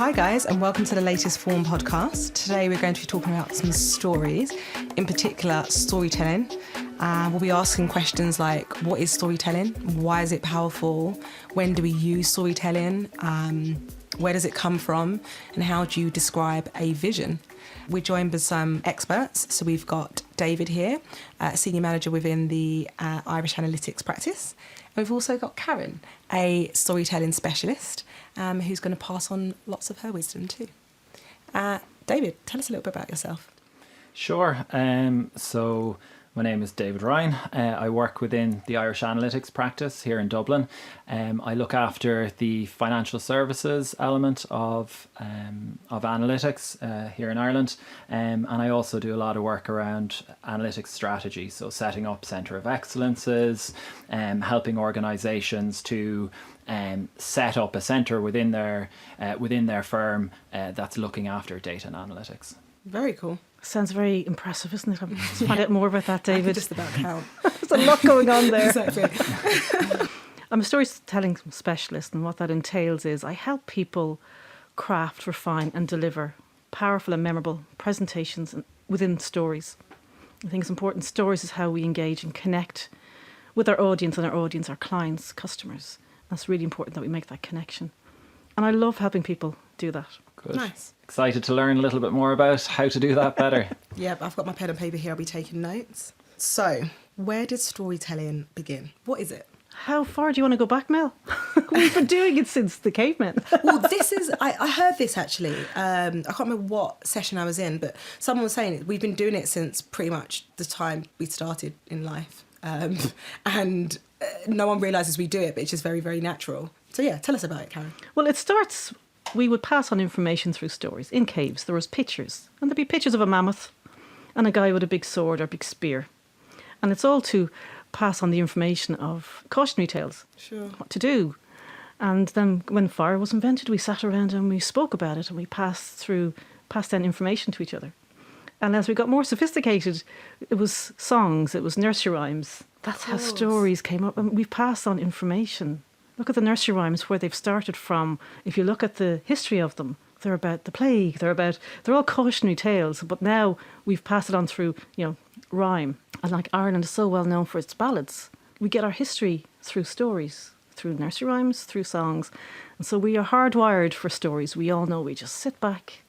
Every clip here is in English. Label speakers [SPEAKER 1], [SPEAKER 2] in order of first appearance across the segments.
[SPEAKER 1] Hi guys, and welcome to the latest Form podcast. Today we're going to be talking about some stories, in particular storytelling. We'll be asking questions like, what is storytelling? Why is it powerful? When do we use storytelling? Where does it come from? And how do you describe a vision? We're joined by some experts. So we've got David here, Senior Manager within the Irish Analytics practice. And we've also got Karen, a storytelling specialist, who's going to pass on lots of her wisdom too. David, tell us a little bit about yourself.
[SPEAKER 2] Sure. So my name is David Ryan. I work within the Irish Analytics practice here in Dublin. I look after the financial services element of analytics here in Ireland. And I also do a lot of work around analytics strategy. So setting up centre of excellences, helping organisations to set up a centre within their firm that's looking after data and analytics.
[SPEAKER 1] Very cool.
[SPEAKER 3] Sounds very impressive, isn't it? Let's find out more about that, David.
[SPEAKER 1] I can just about count.
[SPEAKER 3] There's a lot going on there.
[SPEAKER 1] Exactly.
[SPEAKER 3] I'm a storytelling specialist, and what that entails is I help people craft, refine and deliver powerful and memorable presentations within stories. I think it's important. Stories is how we engage and connect with our audience, and our clients, customers. That's really important that we make that connection. And I love helping people do that.
[SPEAKER 2] Good.
[SPEAKER 1] Nice.
[SPEAKER 2] Excited to learn a little bit more about how to do that better.
[SPEAKER 1] Yeah, I've got my pen and paper here. I'll be taking notes. So, where did storytelling begin? What is it?
[SPEAKER 3] How far do you want to go back, Mel? We've been doing it since the cavemen.
[SPEAKER 1] Well, this is, I heard this actually. I can't remember what session I was in, but someone was saying we've been doing it since pretty much the time we started in life. And no one realises we do it, but it's just very, very natural. So yeah, tell us about it, Karen.
[SPEAKER 3] Well, it starts, we would pass on information through stories. In caves, there was pictures. And there'd be pictures of a mammoth and a guy with a big sword or big spear. And it's all to pass on the information of cautionary tales.
[SPEAKER 1] Sure.
[SPEAKER 3] What to do. And then when fire was invented, we sat around and we spoke about it and we passed down information to each other. And as we got more sophisticated, it was songs, it was nursery rhymes. That's how stories came up. And we've passed on information. Look at the nursery rhymes, where they've started from. If you look at the history of them, they're about the plague, they're all cautionary tales. But now we've passed it on through, rhyme. And like Ireland is so well known for its ballads, we get our history through stories, through nursery rhymes, through songs. And so we are hardwired for stories. We all know we just sit back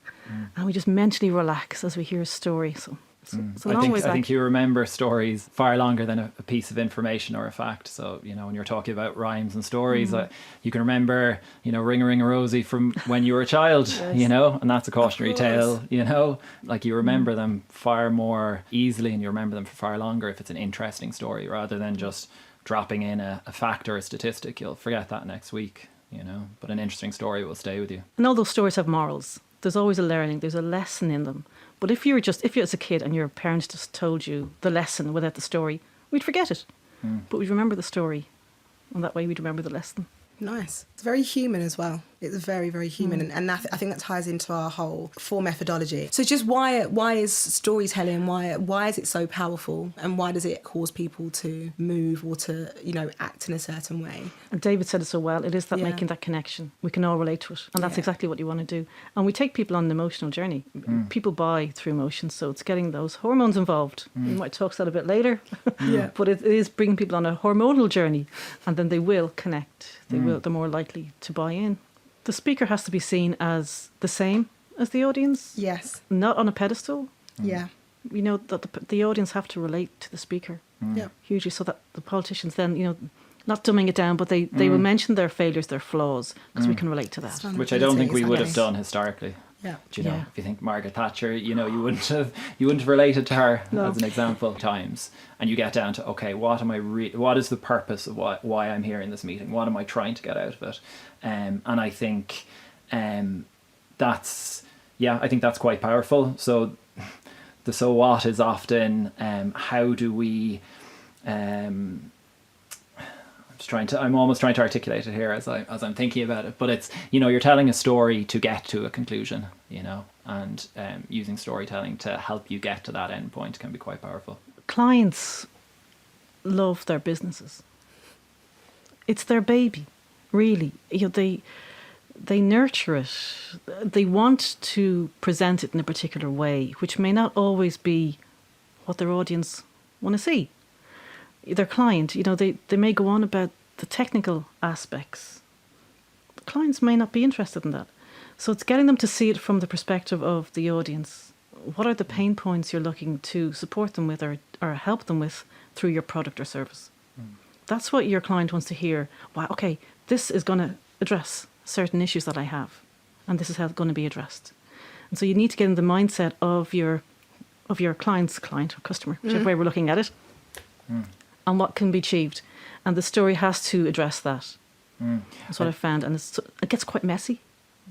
[SPEAKER 3] and we just mentally relax as we hear a story. So it's a long way back.
[SPEAKER 2] I think you remember stories far longer than a piece of information or a fact. So, when you're talking about rhymes and stories, you can remember, Ring-a-Ring-a-Rosie from when you were a child,
[SPEAKER 3] Yes.
[SPEAKER 2] And that's a cautionary tale, like you remember them far more easily and you remember them for far longer if it's an interesting story rather than just dropping in a fact or a statistic. You'll forget that next week, but an interesting story will stay with you.
[SPEAKER 3] And all those stories have morals. There's always a learning, there's a lesson in them. But if you as a kid and your parents just told you the lesson without the story, we'd forget it. But we'd remember the story. And that way we'd remember the lesson.
[SPEAKER 1] Nice. It's very human as well. It's very, very human. And that, I think that ties into our whole form methodology. So just why is storytelling, why is it so powerful? And why does it cause people to move or to, act in a certain way?
[SPEAKER 3] And David said it so well. It is that making that connection. We can all relate to it. And that's exactly what you want to do. And we take people on an emotional journey. People buy through emotions. So it's getting those hormones involved. We might talk about that a bit later.
[SPEAKER 1] Yeah.
[SPEAKER 3] But it is bringing people on a hormonal journey. And then they will connect. They're more likely to buy in. The speaker has to be seen as the same as the audience.
[SPEAKER 1] Yes.
[SPEAKER 3] Not on a pedestal.
[SPEAKER 1] Yeah.
[SPEAKER 3] We know that the audience have to relate to the speaker.
[SPEAKER 1] Yeah.
[SPEAKER 3] Hugely, so that the politicians then, not dumbing it down, but they will mention their failures, their flaws, because we can relate to that.
[SPEAKER 2] Which I don't think we would have done historically.
[SPEAKER 1] Yeah.
[SPEAKER 2] Do if you think Margaret Thatcher, you wouldn't have related to her as an example times. And you get down to, okay, what is the purpose of why I'm here in this meeting? What am I trying to get out of it? And I think that's quite powerful. So the so what is often how do we I'm almost trying to articulate it here as I'm thinking about it, but it's, you're telling a story to get to a conclusion, and using storytelling to help you get to that end point can be quite powerful.
[SPEAKER 3] Clients love their businesses. It's their baby, really. they nurture it. They want to present it in a particular way, which may not always be what their audience want to see. Their client, they may go on about the technical aspects. The clients may not be interested in that. So it's getting them to see it from the perspective of the audience. What are the pain points you're looking to support them with or help them with through your product or service? That's what your client wants to hear. Wow, okay, this is going to address certain issues that I have, and this is how it's going to be addressed. And so you need to get in the mindset of your client's client or customer, whichever way we're looking at it, and what can be achieved. And the story has to address that. That's what I found. And it gets quite messy,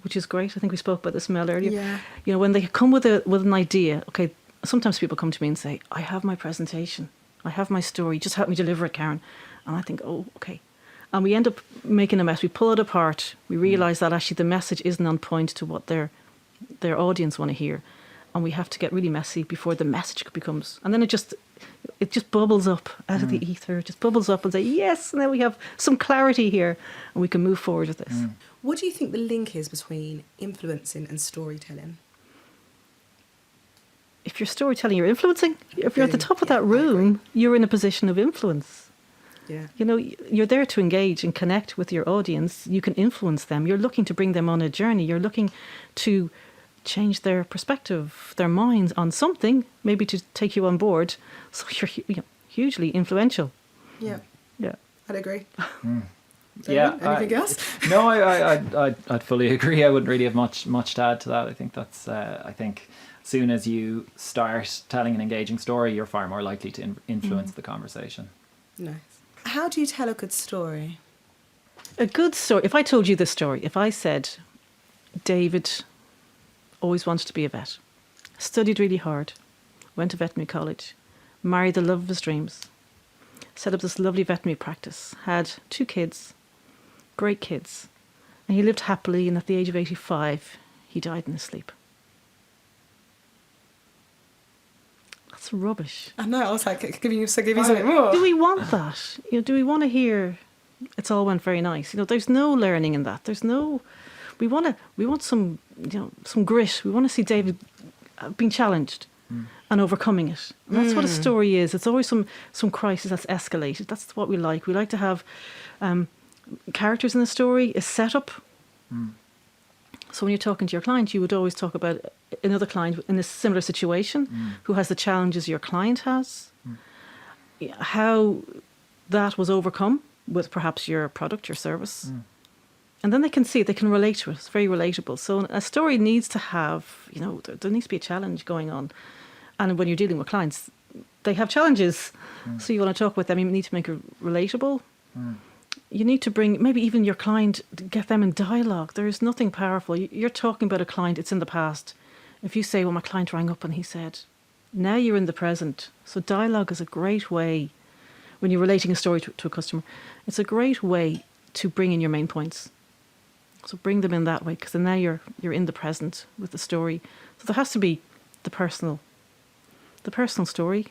[SPEAKER 3] which is great. I think we spoke about this, Mel, earlier.
[SPEAKER 1] Yeah.
[SPEAKER 3] When they come with an idea, okay, sometimes people come to me and say, I have my presentation, I have my story, just help me deliver it, Karen. And I think, oh, okay. And we end up making a mess. We pull it apart. We realise that actually the message isn't on point to what their audience want to hear. And we have to get really messy before the message becomes... And then it just bubbles up out of the ether. It just bubbles up and say, yes, and then we have some clarity here and we can move forward with this.
[SPEAKER 1] What do you think the link is between influencing and storytelling?
[SPEAKER 3] If you're storytelling, you're influencing. If you're at the top of that room, you're in a position of influence.
[SPEAKER 1] Yeah.
[SPEAKER 3] You're there to engage and connect with your audience. You can influence them. You're looking to bring them on a journey. You're looking to change their perspective, their minds on something, maybe to take you on board. So you're hugely influential.
[SPEAKER 1] Yeah.
[SPEAKER 3] Yeah.
[SPEAKER 1] I'd agree.
[SPEAKER 2] Yeah.
[SPEAKER 1] Anything else?
[SPEAKER 2] No, I'd fully agree. I wouldn't really have much to add to that. I think that's. I think as soon as you start telling an engaging story, you're far more likely to influence the conversation.
[SPEAKER 1] Nice. How do you tell a good story?
[SPEAKER 3] A good story. If I told you this story, if I said, David always wanted to be a vet, studied really hard, went to veterinary college, married the love of his dreams, set up this lovely veterinary practice, had 2 kids, great kids, and he lived happily, and at the age of 85, he died in his sleep. That's rubbish.
[SPEAKER 1] I know, I was like, give me something more.
[SPEAKER 3] Do we want that? Do we want to hear it's all went very nice? There's no learning in that. We want some grit. We want to see David being challenged and overcoming it. And that's what a story is. It's always some crisis that's escalated. That's what we like. We like to have characters in the story, a setup. So when you're talking to your client, you would always talk about another client in a similar situation who has the challenges your client has, how that was overcome with perhaps your product, your service. And then they can see it, they can relate to it. It's very relatable. So a story needs to have, there needs to be a challenge going on. And when you're dealing with clients, they have challenges. So you want to talk with them, you need to make it relatable. You need to bring maybe even your client, get them in dialogue. There is nothing powerful. You're talking about a client, it's in the past. If you say, well, my client rang up and he said, now you're in the present. So dialogue is a great way, when you're relating a story to a customer, it's a great way to bring in your main points. So bring them in that way, because then now you're in the present with the story. So there has to be the personal story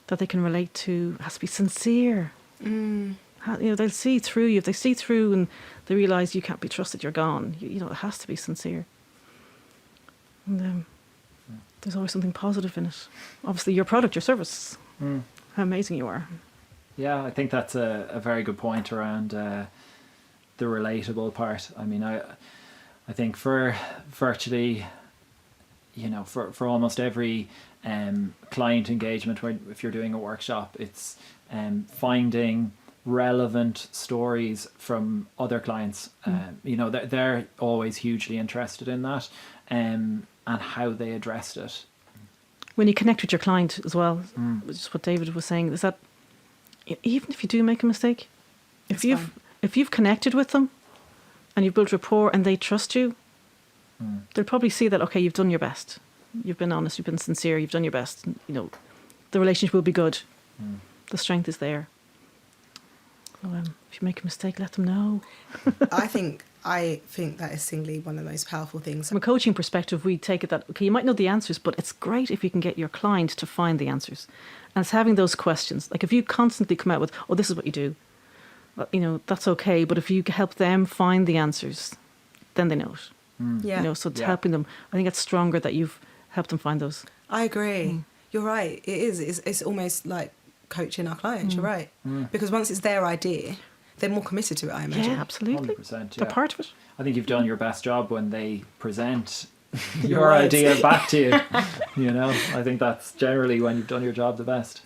[SPEAKER 3] that they can relate to. It has to be sincere. They'll see through you. If they see through and they realise you can't be trusted, you're gone. It has to be sincere. And there's always something positive in it. Obviously, your product, your service, how amazing you are.
[SPEAKER 2] Yeah, I think that's a very good point around the relatable part. I mean, I think for virtually, for almost every client engagement, where if you're doing a workshop, it's finding relevant stories from other clients. They're always hugely interested in that, and how they addressed it.
[SPEAKER 3] When you connect with your client as well, which is what David was saying, is that even if you do make a mistake, if you've connected with them and you've built rapport and they trust you, they'll probably see that, okay, you've done your best. You've been honest, you've been sincere, you've done your best. The relationship will be good. The strength is there. So if you make a mistake, let them know.
[SPEAKER 1] I think that is singly one of the most powerful things.
[SPEAKER 3] From a coaching perspective, we take it that, okay, you might know the answers, but it's great if you can get your client to find the answers. And it's having those questions. Like if you constantly come out with, this is what you do, that's okay. But if you help them find the answers, then they know it.
[SPEAKER 1] Yeah.
[SPEAKER 3] You know, so it's helping them. I think it's stronger that you've helped them find those.
[SPEAKER 1] I agree. You're right. It is. It's almost like coaching our clients. You're right. Because once it's their idea, they're more committed to it, I imagine.
[SPEAKER 3] Yeah, absolutely.
[SPEAKER 2] 100%,
[SPEAKER 3] They're part of it.
[SPEAKER 2] I think you've done your best job when they present
[SPEAKER 1] You're
[SPEAKER 2] your
[SPEAKER 1] right.
[SPEAKER 2] idea back to you. You know, I think that's generally when you've done your job the best.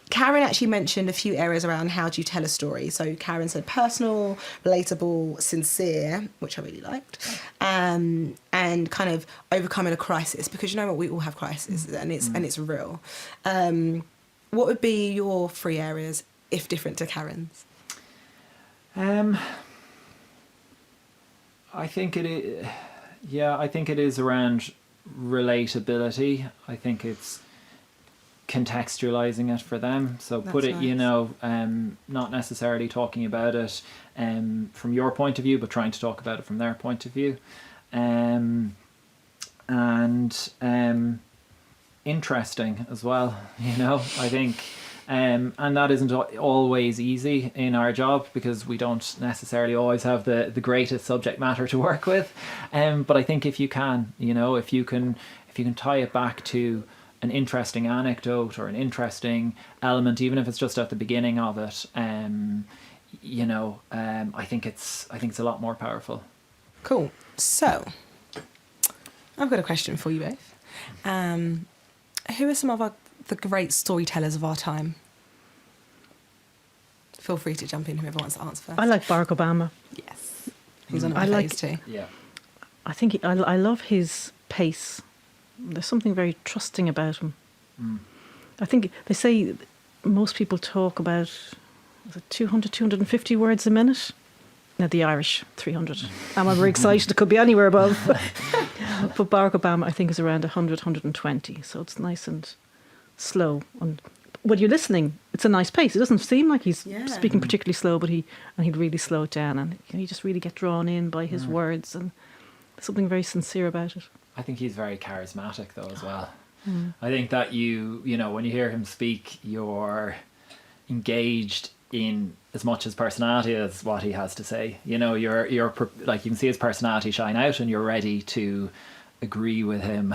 [SPEAKER 1] Karen actually mentioned a few areas around how do you tell a story. So Karen said personal, relatable, sincere, which I really liked, and kind of overcoming a crisis, because you know what, we all have crises and it's real. What would be your 3 areas, if different to Karen's?
[SPEAKER 2] I think it is. Yeah, I think it is around relatability. I think it's contextualizing it for them. So put
[SPEAKER 1] That's
[SPEAKER 2] it, you
[SPEAKER 1] nice.
[SPEAKER 2] know, not necessarily talking about it from your point of view, but trying to talk about it from their point of view. And interesting as well, you know, I think. And that isn't always easy in our job, because we don't necessarily always have the greatest subject matter to work with. But I think if you can, you know, if you can tie it back to an interesting anecdote or an interesting element, even if it's just at the beginning of it, you know, I think it's a lot more powerful.
[SPEAKER 1] Cool. So I've got a question for you both. Who are some of the great storytellers of our time? Feel free to jump in, whoever wants to answer first.
[SPEAKER 3] I like Barack Obama.
[SPEAKER 1] Yes. He's on
[SPEAKER 3] I
[SPEAKER 1] my
[SPEAKER 3] like-
[SPEAKER 1] phase too.
[SPEAKER 2] Yeah.
[SPEAKER 3] I think I love his pace. There's something very trusting about him. I think they say most people talk about 200, 250 words a minute. Now the Irish, 300. I'm very excited. It could be anywhere above. But Barack Obama, I think, is around 100, 120. So it's nice and slow. And when you're listening, it's a nice pace. It doesn't seem like he's speaking particularly slow, but he'd really slow it down. And you just really get drawn in by his words. And there's something very sincere about it.
[SPEAKER 2] I think he's very charismatic though as well. I think that you know, when you hear him speak, you're engaged in as much his personality as what he has to say. You know, you're like, you can see his personality shine out, and you're ready to agree with him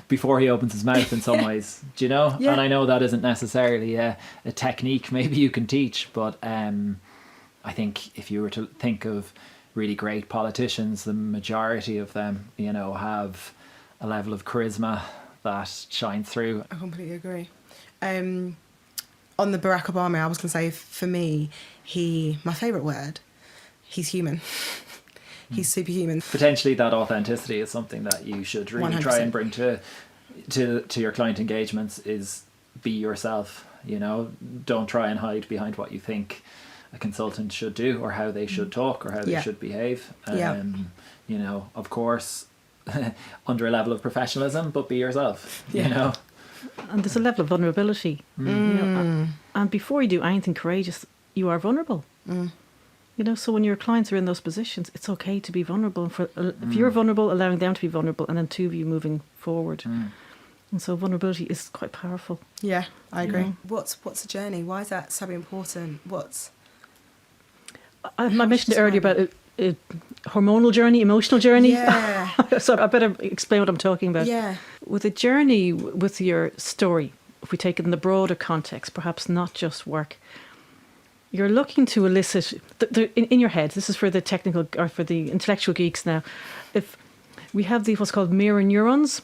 [SPEAKER 2] before he opens his mouth in some ways. Do you know?
[SPEAKER 1] Yeah.
[SPEAKER 2] And I know that isn't necessarily a technique maybe you can teach, but I think if you were to think of really great politicians, the majority of them, you know, have a level of charisma that shines through.
[SPEAKER 1] I completely agree. On the Barack Obama, I was going to say, for me, my favourite word, he's human. He's superhuman.
[SPEAKER 2] Potentially that authenticity is something that you should really try
[SPEAKER 1] 100%.
[SPEAKER 2] and bring to your client engagements, is be yourself, you know. Don't try and hide behind what you think a consultant should do, or how they should talk, or how they should behave. You know, of course, under a level of professionalism, but be yourself, you know.
[SPEAKER 3] And there's a level of vulnerability. You know, and before you do anything courageous, you are vulnerable. You know, so when your clients are in those positions, it's okay to be vulnerable. And if you're vulnerable, allowing them to be vulnerable, and then two of you moving forward. And so vulnerability is quite powerful.
[SPEAKER 1] Yeah, I agree.
[SPEAKER 3] Yeah.
[SPEAKER 1] What's a journey? Why is that so important?
[SPEAKER 3] I mentioned earlier about a hormonal journey, emotional journey.
[SPEAKER 1] Yeah.
[SPEAKER 3] So I better explain what I'm talking about.
[SPEAKER 1] Yeah.
[SPEAKER 3] With a journey with your story, if we take it in the broader context, perhaps not just work, you're looking to elicit, in your head, this is for the technical, or for the intellectual geeks now, if we have what's called mirror neurons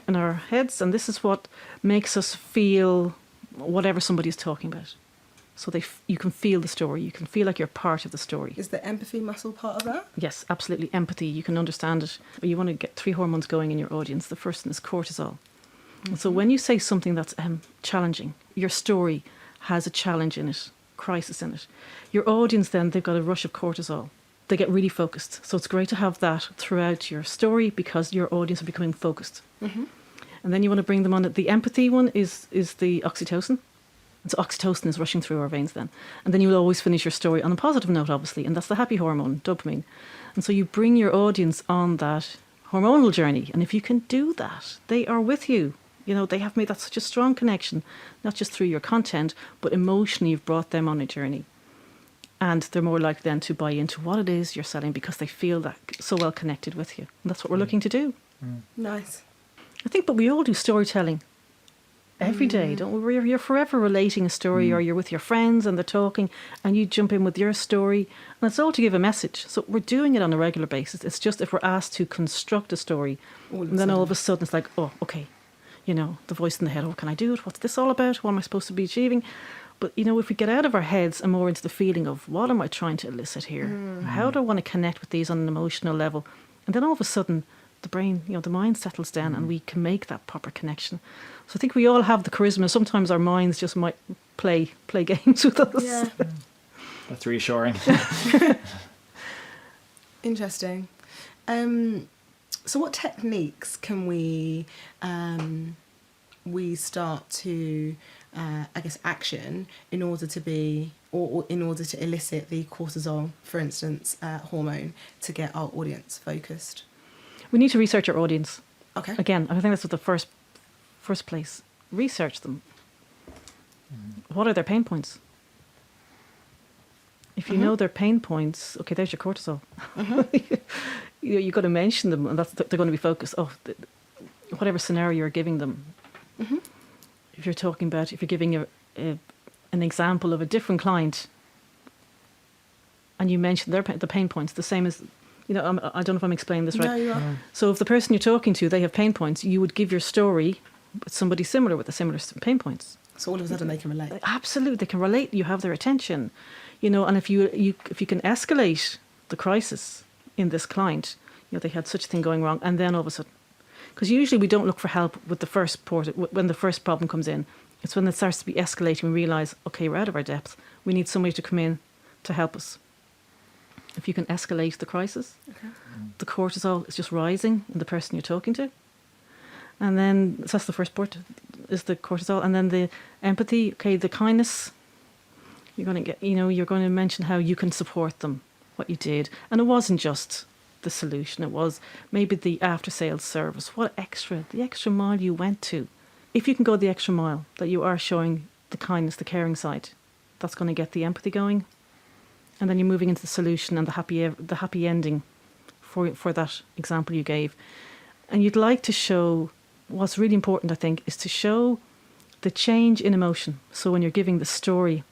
[SPEAKER 3] in our heads, and this is what makes us feel whatever somebody is talking about. So you can feel the story. You can feel like you're part of the story.
[SPEAKER 1] Is the empathy muscle part of that?
[SPEAKER 3] Yes, absolutely. Empathy. You can understand it. But you want to get 3 hormones going in your audience. The first one is cortisol. And so when you say something that's challenging, your story has a challenge in it, crisis in it. Your audience then, they've got a rush of cortisol. They get really focused. So it's great to have that throughout your story, because your audience are becoming focused. And then you want to bring them on. The empathy one is the oxytocin. And so oxytocin is rushing through our veins then. And then you'll always finish your story on a positive note, obviously, and that's the happy hormone, dopamine. And so you bring your audience on that hormonal journey. And if you can do that, they are with you. You know, they have made that such a strong connection, not just through your content, but emotionally you've brought them on a journey. And they're more likely then to buy into what it is you're selling because they feel that so well connected with you. And that's what we're looking to do.
[SPEAKER 1] Nice.
[SPEAKER 3] I think, but we all do storytelling every day, don't we? You're forever relating a story, or you're with your friends and they're talking and you jump in with your story, and it's all to give a message. So we're doing it on a regular basis. It's just if we're asked to construct a story, and then all of a sudden it's like, oh, okay, the voice in the head, oh, can I do it? What's this all about? What am I supposed to be achieving? But, if we get out of our heads and more into the feeling of what am I trying to elicit here? How do I want to connect with these on an emotional level? And then all of a sudden the brain, the mind settles down and we can make that proper connection. So I think we all have the charisma. Sometimes our minds just might play games with us.
[SPEAKER 1] Yeah.
[SPEAKER 2] That's reassuring.
[SPEAKER 1] Interesting. So what techniques can we start to, action in order to be, or in order to elicit the cortisol, for instance, hormone, to get our audience focused?
[SPEAKER 3] We need to research our audience.
[SPEAKER 1] Okay.
[SPEAKER 3] Again, I think that's what the first place. Research them. What are their pain points? If you know their pain points, okay, there's your cortisol. You've got to mention them, and they're going to be focused. Whatever scenario you're giving them. If you're giving an example of a different client, and you mention the pain points, the same as, I don't know if I'm explaining this right.
[SPEAKER 1] No, you are.
[SPEAKER 3] So if the person you're talking to, they have pain points, you would give your story with somebody similar with the similar pain points.
[SPEAKER 1] So all of a sudden they can relate.
[SPEAKER 3] Absolutely, they can relate. You have their attention, and if you can escalate the crisis in this client, they had such a thing going wrong, and then all of a sudden, because usually we don't look for help with the first when the first problem comes in. It's when it starts to be escalating, we realise, okay, we're out of our depth. We need somebody to come in to help us. If you can escalate the crisis, the cortisol is just rising in the person you're talking to. And then, so that's the first part, is the cortisol. And then the empathy, okay, the kindness. You're going to get, you're going to mention how you can support them, what you did. And it wasn't just the solution. It was maybe the after-sales service. The extra mile you went to. If you can go the extra mile, that you are showing the kindness, the caring side, that's going to get the empathy going. And then you're moving into the solution and the happy ending for that example you gave. And you'd like to show, what's really important, I think, is to show the change in emotion. So when you're giving the story,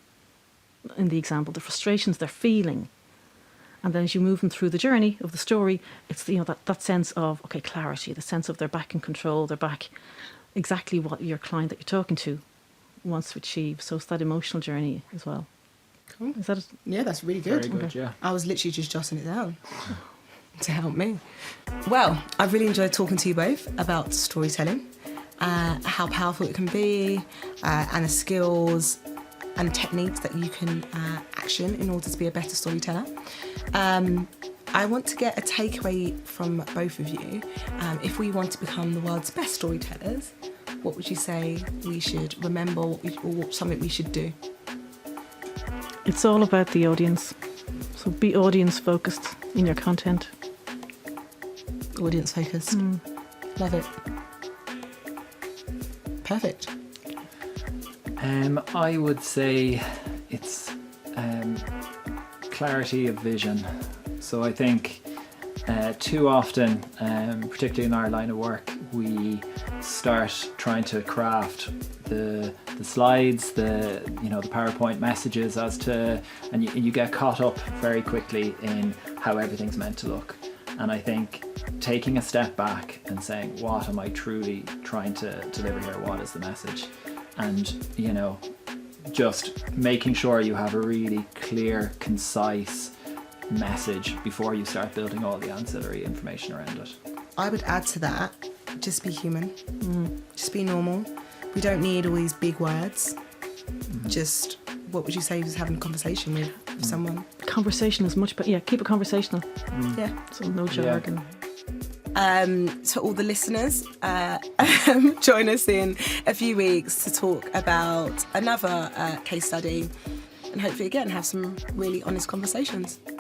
[SPEAKER 3] in the example, the frustrations they're feeling, and then as you move them through the journey of the story, it's that sense of, okay, clarity, the sense of they're back in control, they're back exactly what your client that you're talking to wants to achieve. So it's that emotional journey as well.
[SPEAKER 1] Cool.
[SPEAKER 3] Is that it?
[SPEAKER 1] Yeah, that's really good.
[SPEAKER 2] Very good, yeah.
[SPEAKER 1] I was literally just jotting it down to help me. Well, I've really enjoyed talking to you both about storytelling, how powerful it can be, and the skills and techniques that you can action in order to be a better storyteller. I want to get a takeaway from both of you. If we want to become the world's best storytellers, what would you say we should remember, or something we should do?
[SPEAKER 3] It's all about the audience. So be audience focused in your content.
[SPEAKER 1] Audience focused. Love it. Perfect.
[SPEAKER 2] I would say it's clarity of vision. So I think too often, particularly in our line of work, we start trying to craft the slides, the PowerPoint messages and you get caught up very quickly in how everything's meant to look. And I think taking a step back and saying, what am I truly trying to deliver here? What is the message? And, just making sure you have a really clear, concise message before you start building all the ancillary information around it.
[SPEAKER 1] I would add to that, just be human. Just be normal. We don't need all these big words. Just, what would you say, just having a conversation with someone?
[SPEAKER 3] Conversation is much better. Yeah, keep it conversational.
[SPEAKER 1] Yeah.
[SPEAKER 3] So no jargon.
[SPEAKER 1] To all the listeners, join us in a few weeks to talk about another case study and hopefully again have some really honest conversations.